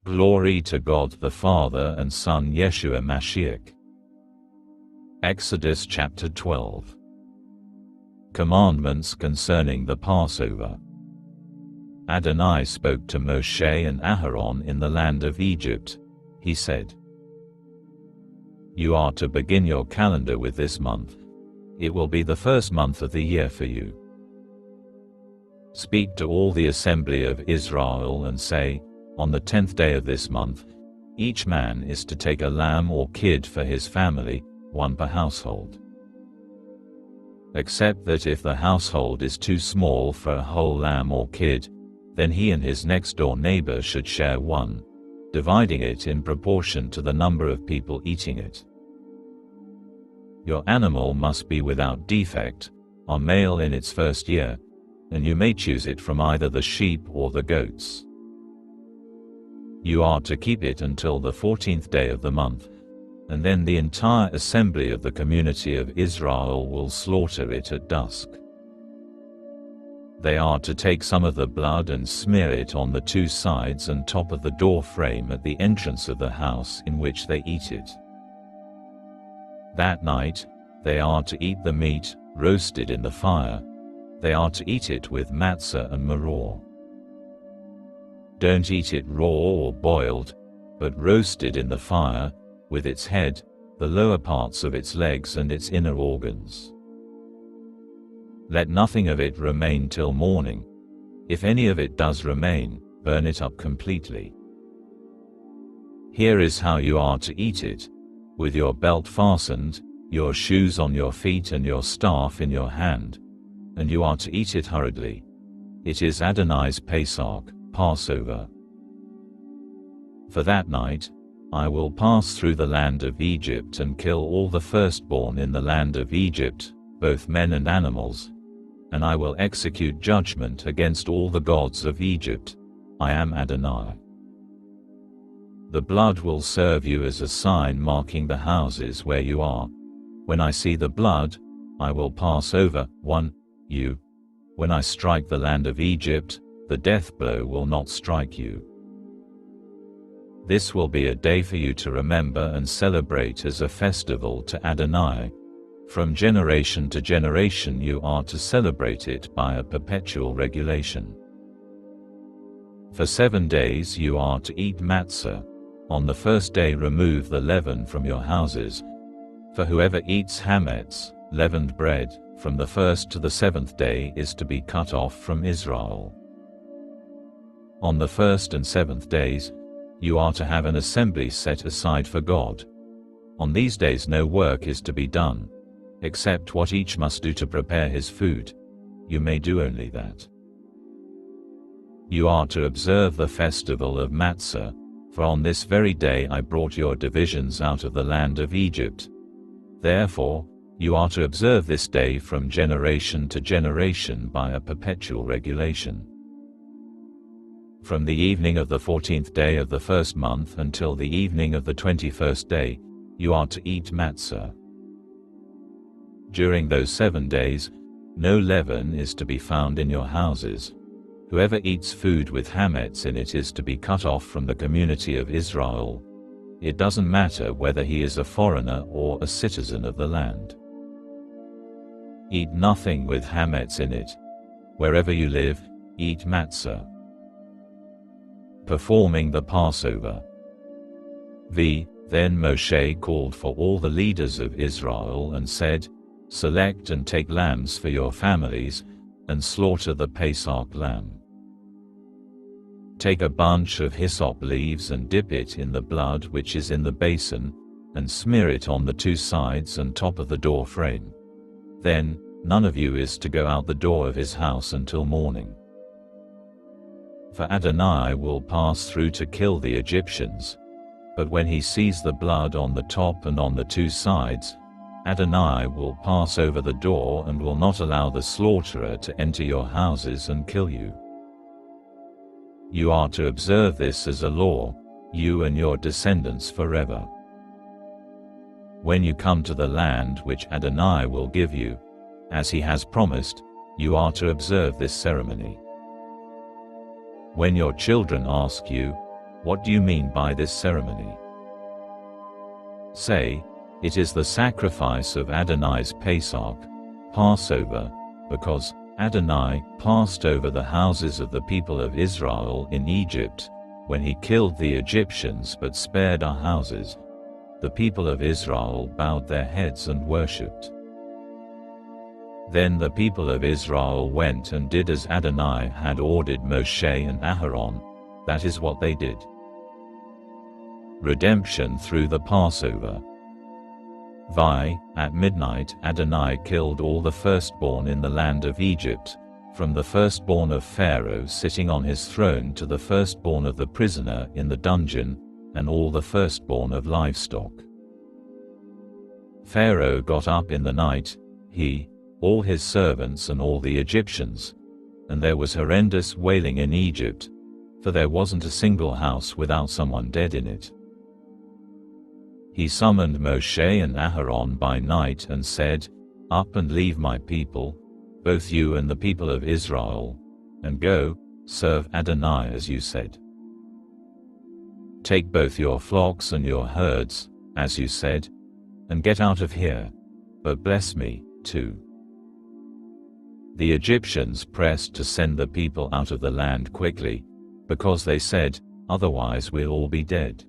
Glory to God the Father and Son Yeshua Mashiach. Exodus chapter 12. Commandments concerning the Passover. Adonai spoke to Moshe and Aharon in the land of Egypt. He said, "You are to begin your calendar with this month. It will be the first month of the year for you. Speak to all the assembly of Israel and say, on the 10th day of this month, each man is to take a lamb or kid for his family, one per household. Except that if the household is too small for a whole lamb or kid, then he and his next-door neighbor should share one, dividing it in proportion to the number of people eating it. Your animal must be without defect, a male in its first year, and you may choose it from either the sheep or the goats. You are to keep it until the 14th day of the month, and then the entire assembly of the community of Israel will slaughter it at dusk. They are to take some of the blood and smear it on the two sides and top of the door frame at the entrance of the house in which they eat it. That night, they are to eat the meat, roasted in the fire. They are to eat it with matzah and maror. Don't eat it raw or boiled, but roasted in the fire, with its head, the lower parts of its legs and its inner organs. Let nothing of it remain till morning. If any of it does remain, burn it up completely. Here is how you are to eat it: with your belt fastened, your shoes on your feet and your staff in your hand, and you are to eat it hurriedly. It is Adonai's Pesach, Passover. For that night, I will pass through the land of Egypt and kill all the firstborn in the land of Egypt, both men and animals, and I will execute judgment against all the gods of Egypt. I am Adonai. The blood will serve you as a sign marking the houses where you are. When I see the blood, I will pass over, you. When I strike the land of Egypt, the death blow will not strike you. This will be a day for you to remember and celebrate as a festival to Adonai. From generation to generation you are to celebrate it by a perpetual regulation. For 7 days you are to eat matzah. On the first day remove the leaven from your houses. For whoever eats hametz, leavened bread, from the 1st to the 7th day is to be cut off from Israel. On the 1st and 7th days, you are to have an assembly set aside for God. On these days no work is to be done, except what each must do to prepare his food. You may do only that. You are to observe the festival of Matzah, for on this very day I brought your divisions out of the land of Egypt. Therefore, you are to observe this day from generation to generation by a perpetual regulation. From the evening of the 14th day of the first month until the evening of the 21st day, you are to eat matzah. During those 7 days, no leaven is to be found in your houses. Whoever eats food with hametz in it is to be cut off from the community of Israel. It doesn't matter whether he is a foreigner or a citizen of the land. Eat nothing with hametz in it. Wherever you live, eat matzah. Performing the Passover. Then Moshe called for all the leaders of Israel and said, "Select and take lambs for your families, and slaughter the Pesach lamb. Take a bunch of hyssop leaves and dip it in the blood which is in the basin, and smear it on the two sides and top of the door frame. Then, none of you is to go out the door of his house until morning. For Adonai will pass through to kill the Egyptians, but when he sees the blood on the top and on the two sides, Adonai will pass over the door and will not allow the slaughterer to enter your houses and kill you. You are to observe this as a law, you and your descendants forever. When you come to the land which Adonai will give you, as he has promised, you are to observe this ceremony. When your children ask you, What do you mean by this ceremony? Say, it is the sacrifice of Adonai's Pesach, Passover, because Adonai passed over the houses of the people of Israel in Egypt, when he killed the Egyptians but spared our houses. The people of Israel bowed their heads and worshipped. Then the people of Israel went and did as Adonai had ordered Moshe and Aharon. That is what they did. Redemption through the Passover. At midnight Adonai killed all the firstborn in the land of Egypt, from the firstborn of Pharaoh sitting on his throne to the firstborn of the prisoner in the dungeon, and all the firstborn of livestock. Pharaoh got up in the night, he, all his servants and all the Egyptians, and there was horrendous wailing in Egypt, for there wasn't a single house without someone dead in it. He summoned Moshe and Aharon by night and said, "Up and leave my people, both you and the people of Israel, and go, serve Adonai as you said. Take both your flocks and your herds, as you said, and get out of here, but bless me, too." The Egyptians pressed to send the people out of the land quickly, because they said, "Otherwise we'll all be dead."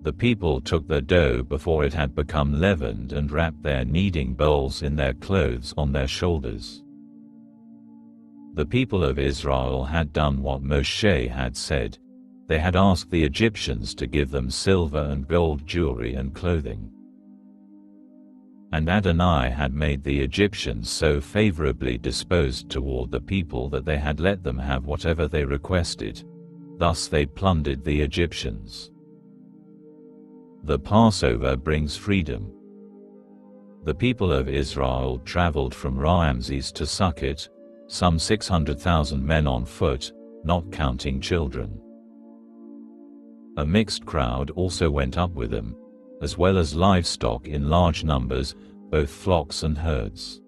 The people took the dough before it had become leavened and wrapped their kneading bowls in their clothes on their shoulders. The people of Israel had done what Moshe had said. They had asked the Egyptians to give them silver and gold jewelry and clothing. And Adonai had made the Egyptians so favorably disposed toward the people that they had let them have whatever they requested. Thus they plundered the Egyptians. The Passover brings freedom. The people of Israel traveled from Ramses to Sukkot, some 600,000 men on foot, not counting children. A mixed crowd also went up with them, as well as livestock in large numbers, both flocks and herds.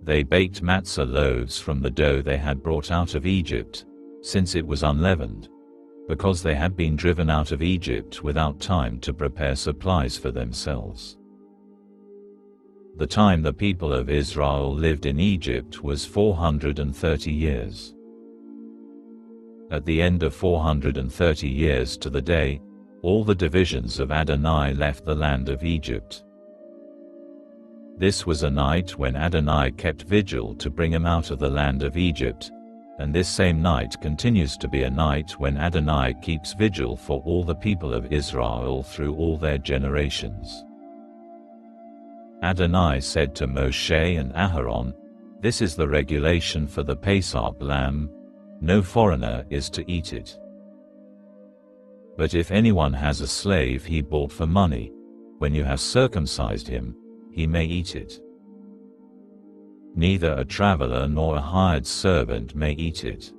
They baked matzah loaves from the dough they had brought out of Egypt, since it was unleavened, because they had been driven out of Egypt without time to prepare supplies for themselves. The time the people of Israel lived in Egypt was 430 years. At the end of 430 years to the day, all the divisions of Adonai left the land of Egypt. This was a night when Adonai kept vigil to bring him out of the land of Egypt, and this same night continues to be a night when Adonai keeps vigil for all the people of Israel through all their generations. Adonai said to Moshe and Aharon, "This is the regulation for the Pesach lamb, no foreigner is to eat it. But if anyone has a slave he bought for money, when you have circumcised him, he may eat it. Neither a traveler nor a hired servant may eat it.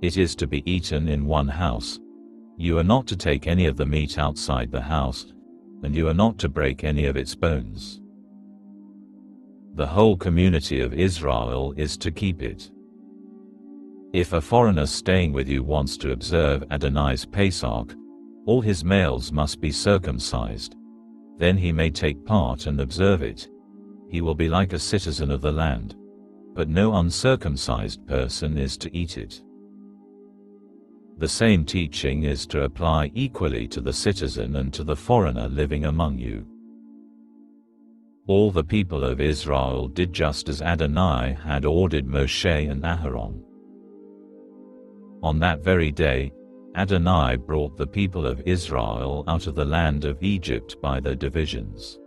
It is to be eaten in one house. You are not to take any of the meat outside the house, and you are not to break any of its bones. The whole community of Israel is to keep it. If a foreigner staying with you wants to observe Adonai's Pesach, all his males must be circumcised. Then he may take part and observe it. He will be like a citizen of the land, but no uncircumcised person is to eat it. The same teaching is to apply equally to the citizen and to the foreigner living among you." All the people of Israel did just as Adonai had ordered Moshe and Aharon. On that very day, Adonai brought the people of Israel out of the land of Egypt by their divisions.